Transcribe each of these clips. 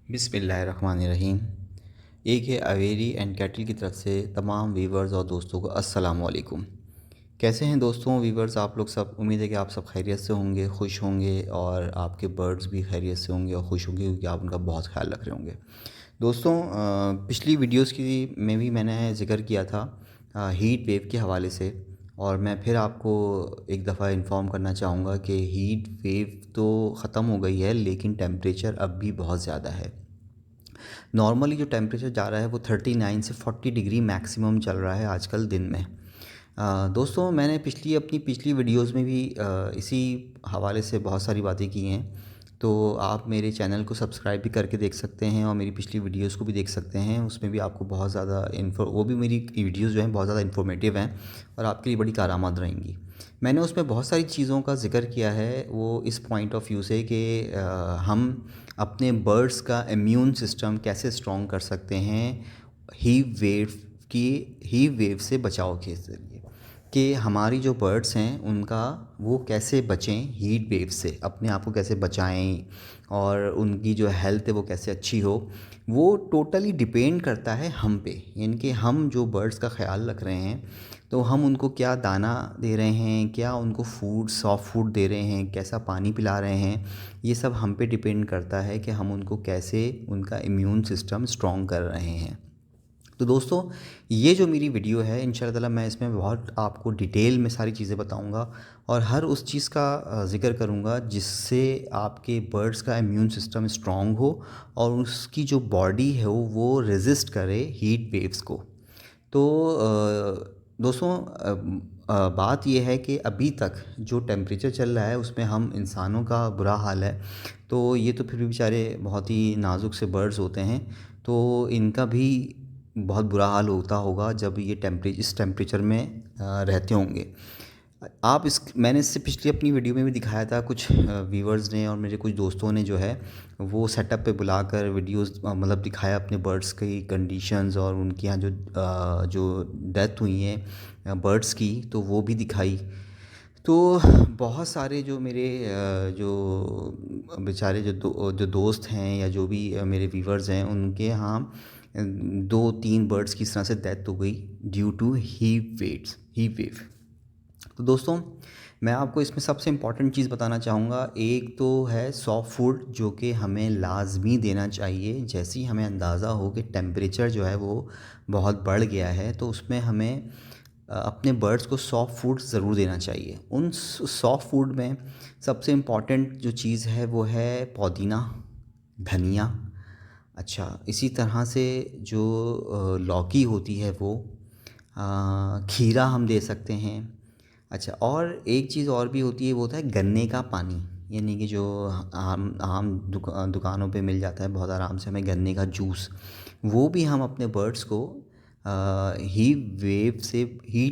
बिस्मिल्लाहिर्रहमानिर्रहीम। एक है अवेरी एंड कैटल की तरफ से तमाम वीवर्स और दोस्तों को अस्सलाम वालेकुम। कैसे हैं दोस्तों वीवर्स, आप लोग सब? उम्मीद है कि आप सब खैरियत से होंगे, खुश होंगे और आपके बर्ड्स भी खैरियत से होंगे और खुश होंगे क्योंकि आप उनका बहुत ख्याल रख रहे होंगे। दोस्तों, पिछली वीडियोस की में भी मैंने ज़िक्र किया था हीट वेव के हवाले से, और मैं फिर आपको एक दफ़ा इन्फॉर्म करना चाहूँगा कि हीट वेव तो ख़त्म हो गई है लेकिन टेम्परेचर अब भी बहुत ज़्यादा है। नॉर्मली जो टेम्परेचर जा रहा है वो 39 से 40 डिग्री मैक्सिमम चल रहा है आजकल दिन में। दोस्तों, मैंने अपनी पिछली वीडियोस में भी इसी हवाले से बहुत सारी बातें की हैं, तो आप मेरे चैनल को सब्सक्राइब भी करके देख सकते हैं और मेरी पिछली वीडियोस को भी देख सकते हैं। उसमें भी आपको बहुत ज़्यादा वो भी मेरी वीडियोस जो हैं बहुत ज़्यादा इन्फॉर्मेटिव हैं और आपके लिए बड़ी कारआमद रहेंगी। मैंने उसमें बहुत सारी चीज़ों का ज़िक्र किया है, वो इस पॉइंट ऑफ व्यू से कि हम अपने बर्ड्स का इम्यून सिस्टम कैसे स्ट्रॉन्ग कर सकते हैं हीट वेव की हीट वेव से बचाव के ज़रिए, कि हमारी जो बर्ड्स हैं उनका वो कैसे बचें हीट वेव से, अपने आप को कैसे बचाएं और उनकी जो हेल्थ है वो कैसे अच्छी हो। वो टोटली डिपेंड करता है हम पे, यानी कि हम जो बर्ड्स का ख्याल रख रहे हैं तो हम उनको क्या दाना दे रहे हैं, क्या उनको फूड सॉफ्ट फूड दे रहे हैं, कैसा पानी पिला रहे हैं, ये सब हम पे डिपेंड करता है कि हम उनको कैसे उनका इम्यून सिस्टम स्ट्रॉन्ग कर रहे हैं। तो दोस्तों, ये जो मेरी वीडियो है इंशाल्लाह ताला मैं इसमें बहुत आपको डिटेल में सारी चीज़ें बताऊंगा और हर उस चीज़ का ज़िक्र करूंगा जिससे आपके बर्ड्स का इम्यून सिस्टम स्ट्रॉन्ग हो और उसकी जो बॉडी है वो रेजिस्ट करे हीट वेव्स को। तो दोस्तों, बात यह है कि अभी तक जो टेम्परेचर चल रहा है उसमें हम इंसानों का बुरा हाल है, तो ये तो फिर भी बेचारे बहुत ही नाजुक से बर्ड्स होते हैं, तो इनका भी बहुत बुरा हाल होता होगा जब ये इस टेम्परेचर में रहते होंगे। आप इस मैंने इससे पिछली अपनी वीडियो में भी दिखाया था, कुछ व्यूवर्स ने और मेरे कुछ दोस्तों ने जो है वो सेटअप पे बुलाकर वीडियोस मतलब दिखाया अपने बर्ड्स की कंडीशंस और उनके यहाँ जो डेथ हुई है बर्ड्स की, तो वो भी दिखाई। तो बहुत सारे जो मेरे जो बेचारे जो दोस्त हैं या जो भी मेरे व्यूवर्स हैं उनके यहाँ 2-3 बर्ड्स की इस तरह से डेथ हो गई ड्यू टू हीट वेव। तो दोस्तों, मैं आपको इसमें सबसे इम्पॉर्टेंट चीज़ बताना चाहूँगा। एक तो है सॉफ्ट फूड जो कि हमें लाजमी देना चाहिए। जैसे ही हमें अंदाज़ा हो कि टेम्परेचर जो है वो बहुत बढ़ गया है तो उसमें हमें अपने बर्ड्स को सॉफ्ट फूड ज़रूर देना चाहिए। उन सॉफ्ट फूड में सबसे इम्पॉर्टेंट जो चीज़ है वो है पुदीना, धनिया। अच्छा, इसी तरह से जो लौकी होती है वो, खीरा हम दे सकते हैं। अच्छा, और एक चीज़ और भी होती है, वो होता है गन्ने का पानी, यानी कि जो आम आम दुकानों पे मिल जाता है बहुत आराम से, हमें गन्ने का जूस, वो भी हम अपने बर्ड्स को हीट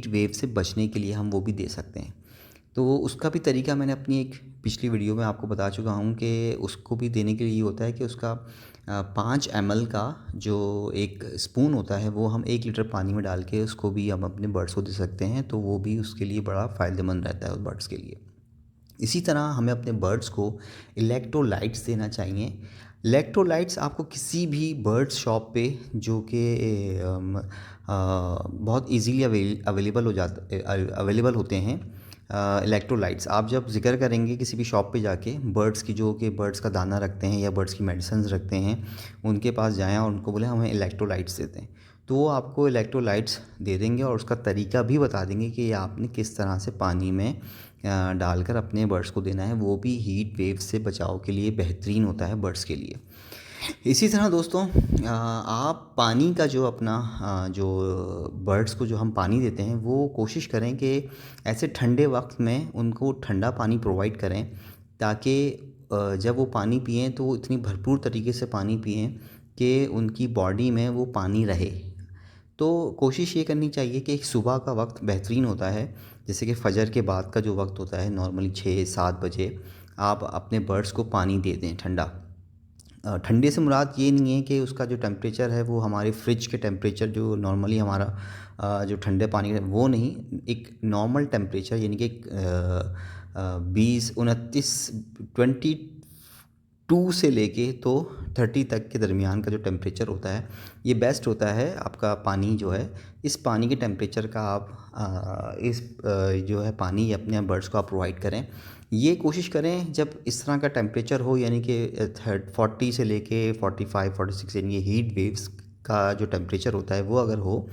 वेव से बचने के लिए हम वो भी दे सकते हैं। तो उसका भी तरीका मैंने अपनी एक पिछली वीडियो में आपको बता चुका हूँ कि उसको भी देने के लिए ये होता है कि उसका 5 ml का जो एक स्पून होता है वो हम 1 लीटर पानी में डाल के उसको भी हम अपने बर्ड्स को दे सकते हैं, तो वो भी उसके लिए बड़ा फ़ायदेमंद रहता है उस बर्ड्स के लिए। इसी तरह हमें अपने बर्ड्स को इलेक्ट्रोलाइट्स देना चाहिए। इलेक्ट्रोलाइट्स आपको किसी भी बर्ड्स शॉप पे जो कि बहुत इजीली अवेलेबल होते हैं इलेक्ट्रोलाइट्स, आप जब जिक्र करेंगे किसी भी शॉप पे जाके बर्ड्स की, जो कि बर्ड्स का दाना रखते हैं या बर्ड्स की मेडिसिन रखते हैं, उनके पास जाएं और उनको बोले हमें इलेक्ट्रोलाइट्स देते हैं, तो वो आपको इलेक्ट्रोलाइट्स दे देंगे और उसका तरीका भी बता देंगे कि ये आपने किस तरह से पानी में डालकर अपने बर्ड्स को देना है। वो भी हीट वेव से बचाव के लिए बेहतरीन होता है बर्ड्स के लिए। इसी तरह दोस्तों, आप पानी का जो अपना जो बर्ड्स को जो हम पानी देते हैं वो कोशिश करें कि ऐसे ठंडे वक्त में उनको ठंडा पानी प्रोवाइड करें, ताकि जब वो पानी पिएं तो वो इतनी भरपूर तरीके से पानी पिएं कि उनकी बॉडी में वो पानी रहे। तो कोशिश ये करनी चाहिए कि सुबह का वक्त बेहतरीन होता है, जैसे कि फ़जर के बाद का जो वक्त होता है नॉर्मली 6-7 बजे, आप अपने बर्ड्स को पानी दे दें ठंडा। ठंडे से मुराद ये नहीं है कि उसका जो टेम्परेचर है वो हमारे फ्रिज के टेम्परेचर जो नॉर्मली हमारा जो ठंडे पानी है वो नहीं, एक नॉर्मल टेम्परेचर, यानी कि 20-29, 2 से लेके तो 30 तक के दरमियान का जो टेम्परेचर होता है ये बेस्ट होता है आपका पानी जो है। इस पानी के टेम्परेचर का आप जो है पानी अपने बर्ड्स को आप प्रोवाइड करें। ये कोशिश करें जब इस तरह का टेम्परेचर हो, यानी कि 40 से लेके 45 46, यानी ये हीट वेव्स का जो टेम्परेचर होता है वो अगर हो,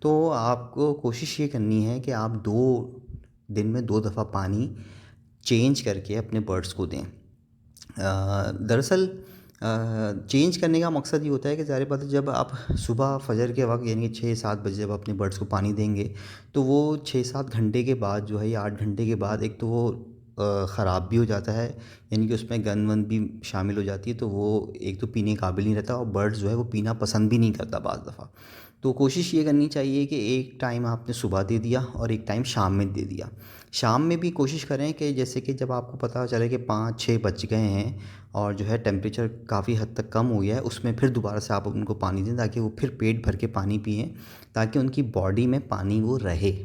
तो आपको कोशिश ये करनी है कि आप 2 दिन में 2 दफ़ा पानी चेंज करके अपने बर्ड्स को दें। दरअसल चेंज करने का मकसद ये होता है कि ज़ाहिर बात है, जब आप सुबह फजर के वक्त यानी कि 6-7 बजे जब अपने बर्ड्स को पानी देंगे, तो वो 6-7 घंटे के बाद जो है या 8 घंटे के बाद एक तो वो ख़राब भी हो जाता है, यानी कि उसमें गंद वंद भी शामिल हो जाती है, तो वो एक तो पीने काबिल नहीं रहता और बर्ड्स जो है वो पीना पसंद भी नहीं करता बाज़ दफ़ा। तो कोशिश ये करनी चाहिए कि एक टाइम आपने सुबह दे दिया और एक टाइम शाम में दे दिया। शाम में भी कोशिश करें कि जैसे कि जब आपको पता चले कि 5-6 बज गए हैं और जो है टेम्परेचर काफ़ी हद तक कम हो गया है, उसमें फिर दोबारा से आप उनको पानी दें ताकि वो फिर पेट भर के पानी पिएँ, ताकि उनकी बॉडी में पानी वो रहे।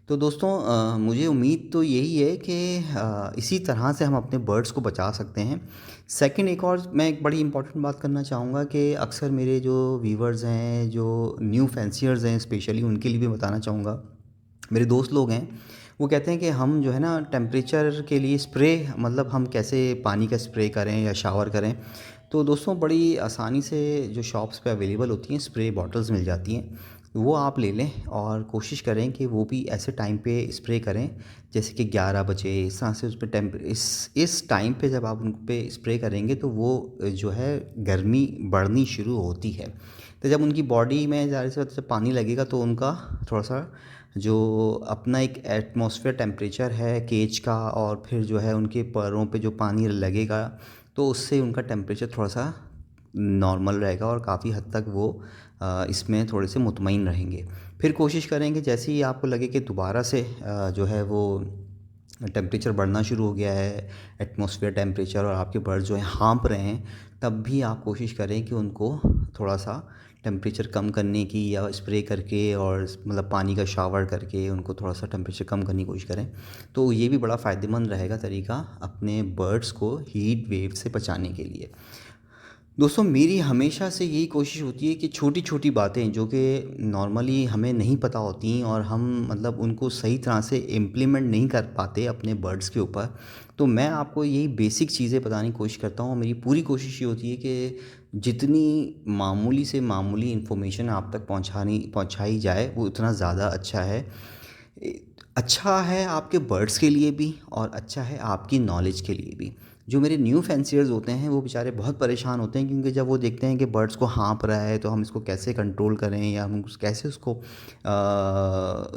तो दोस्तों मुझे उम्मीद तो यही है कि इसी तरह से हम अपने बर्ड्स को बचा सकते हैं। सेकंड, एक और मैं एक बड़ी इंपॉर्टेंट बात करना चाहूँगा कि अक्सर मेरे जो व्यूवर्स हैं, जो न्यू फैंसियर्स हैं स्पेशली, उनके लिए भी बताना चाहूँगा। मेरे दोस्त लोग हैं, वो कहते हैं कि हम जो है ना टेम्परेचर के लिए स्प्रे, मतलब हम कैसे पानी का स्प्रे करें या शावर करें। तो दोस्तों बड़ी आसानी से जो शॉप्स पे अवेलेबल होती हैं स्प्रे बॉटल्स मिल जाती हैं, वो आप ले लें और कोशिश करें कि वो भी ऐसे टाइम पे स्प्रे करें जैसे कि 11 बजे, इस तरह से उस पे इस टाइम पे जब आप उन पे स्प्रे करेंगे तो वो जो है गर्मी बढ़नी शुरू होती है। तो जब उनकी बॉडी में ज़ाहिर सी बात है जब पानी लगेगा तो उनका थोड़ा सा जो अपना एक एटमॉस्फेयर टेम्परेचर है केज का, और फिर जो है उनके पैरों पे जो पानी लगेगा तो उससे उनका टेम्परेचर थोड़ा सा नॉर्मल रहेगा और काफ़ी हद तक वो इसमें थोड़े से मुतमईन रहेंगे। फिर कोशिश करेंगे जैसे ही आपको लगे कि दोबारा से जो है वो टेम्परेचर बढ़ना शुरू हो गया है, एटमॉस्फेयर टेम्परेचर, और आपके बर्ड्स जो हैं हाँफ रहे हैं, तब भी आप कोशिश करें कि उनको थोड़ा सा टेम्परेचर कम करने की, या स्प्रे करके और मतलब पानी का शावर करके उनको थोड़ा सा टेम्परेचर कम करने की कोशिश करें। तो ये भी बड़ा फ़ायदेमंद रहेगा तरीका अपने बर्ड्स को हीट वेव से बचाने के लिए। दोस्तों मेरी हमेशा से यही कोशिश होती है कि छोटी छोटी बातें जो कि नॉर्मली हमें नहीं पता होती और हम मतलब उनको सही तरह से इम्प्लीमेंट नहीं कर पाते अपने बर्ड्स के ऊपर, तो मैं आपको यही बेसिक चीज़ें बताने की कोशिश करता हूँ। मेरी पूरी कोशिश ये होती है कि जितनी मामूली से मामूली इन्फॉर्मेशन आप तक पहुँचाई जाए वो उतना ज़्यादा अच्छा है। अच्छा है आपके बर्ड्स के लिए भी और अच्छा है आपकी नॉलेज के लिए भी। जो मेरे न्यू फैंसियर्स होते हैं वो बेचारे बहुत परेशान होते हैं, क्योंकि जब वो देखते हैं कि बर्ड्स को हाँफ रहा है तो हम इसको कैसे कंट्रोल करें, या हम कैसे उसको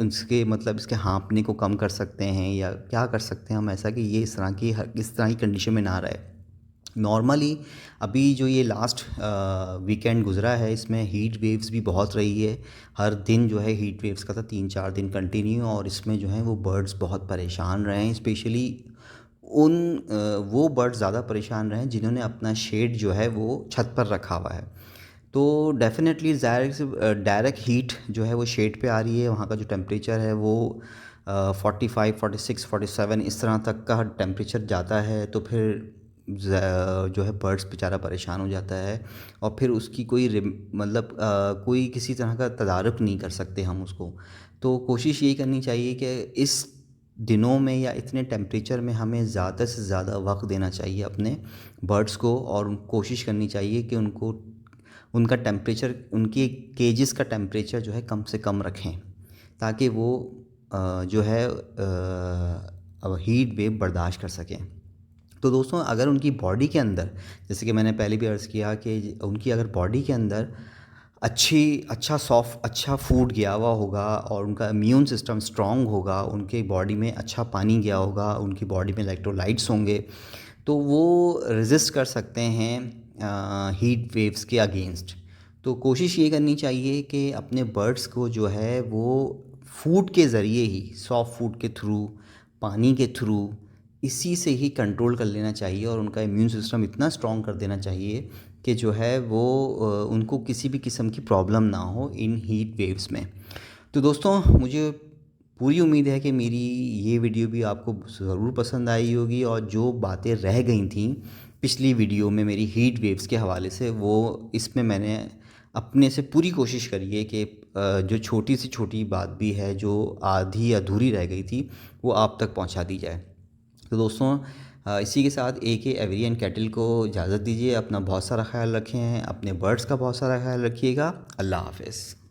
उसके मतलब इसके हाँफने को कम कर सकते हैं, या क्या कर सकते हैं हम ऐसा कि ये इस तरह की कंडीशन में ना रहे। नॉर्मली अभी जो ये लास्ट वीकेंड गुज़रा है इसमें हीट वेव्स भी बहुत रही है। हर दिन जो है हीट वेव्स का था 3-4 दिन कंटिन्यू, और इसमें जो है वो बर्ड्स बहुत परेशान रहे हैं। स्पेशली वो बर्ड्स ज़्यादा परेशान रहे हैं जिन्होंने अपना शेड जो है वो छत पर रखा हुआ है। तो डेफ़िनेटली डायरेक्ट हीट जो है वो शेड पे आ रही है, वहाँ का जो टेम्परेचर है वो 45 46 47 इस तरह तक का टेम्परेचर जाता है। तो फिर जो है बर्ड्स बेचारा परेशान हो जाता है, और फिर उसकी कोई मतलब कोई किसी तरह का तदारुक नहीं कर सकते हम उसको। तो कोशिश यही करनी चाहिए कि इस दिनों में या इतने टेम्परेचर में हमें ज़्यादा से ज़्यादा वक्त देना चाहिए अपने बर्ड्स को, और कोशिश करनी चाहिए कि उनको उनका टेम्परेचर, उनके केजेस का टेम्परेचर जो है कम से कम रखें, ताकि वो जो है हीट वेव बर्दाश्त कर सकें। तो दोस्तों अगर उनकी बॉडी के अंदर, जैसे कि मैंने पहले भी अर्ज़ किया कि उनकी अगर बॉडी के अंदर अच्छा फूड गया हुआ होगा, और उनका इम्यून सिस्टम स्ट्रॉन्ग होगा, उनके बॉडी में अच्छा पानी गया होगा, उनकी बॉडी में इलेक्ट्रोलाइट्स होंगे, तो वो रेजिस्ट कर सकते हैं हीट वेव्स के अगेंस्ट। तो कोशिश ये करनी चाहिए कि अपने बर्ड्स को जो है वो फूड के ज़रिए ही, सॉफ्ट फूड के थ्रू, पानी के थ्रू, इसी से ही कंट्रोल कर लेना चाहिए, और उनका इम्यून सिस्टम इतना स्ट्रॉन्ग कर देना चाहिए कि जो है वो उनको किसी भी किस्म की प्रॉब्लम ना हो इन हीट वेव्स में। तो दोस्तों मुझे पूरी उम्मीद है कि मेरी ये वीडियो भी आपको ज़रूर पसंद आई होगी, और जो बातें रह गई थी पिछली वीडियो में मेरी हीट वेव्स के हवाले से, वो इसमें मैंने अपने से पूरी कोशिश करी है कि जो छोटी से छोटी बात भी है जो आधी अधूरी रह गई थी वो आप तक पहुंचा दी जाए। तो दोस्तों, इसी के साथ AK एवरी एंड कैटल को इजाज़त दीजिए। अपना बहुत सारा ख्याल रखें, अपने बर्ड्स का बहुत सारा ख्याल रखिएगा। अल्लाह हाफ़िज़।